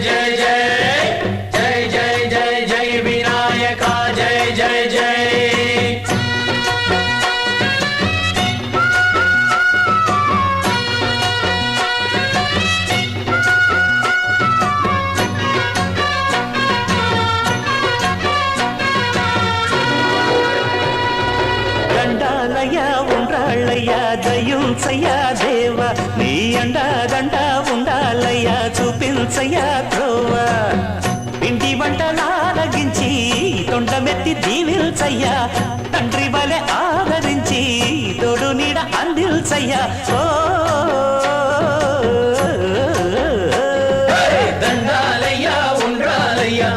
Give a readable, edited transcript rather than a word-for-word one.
जय जय जय जय जय जय विनायका जय जय जय దండాలయ్యా ఉండ్రాళ్ళయ్యా దయుంచయ్యా దేవా నీ అండా దండ ఉండాలయ్యా చూపించయ్యా త్రోవా ఇంటి వంటలారగించి తొండమెత్తి దీవిల్చయ్యా తండ్రి వలె ఆదరించి తోడు నీడ అందిల్చయ్యా ఓ దండాలయ్యా ఉండ్రాలయ్యా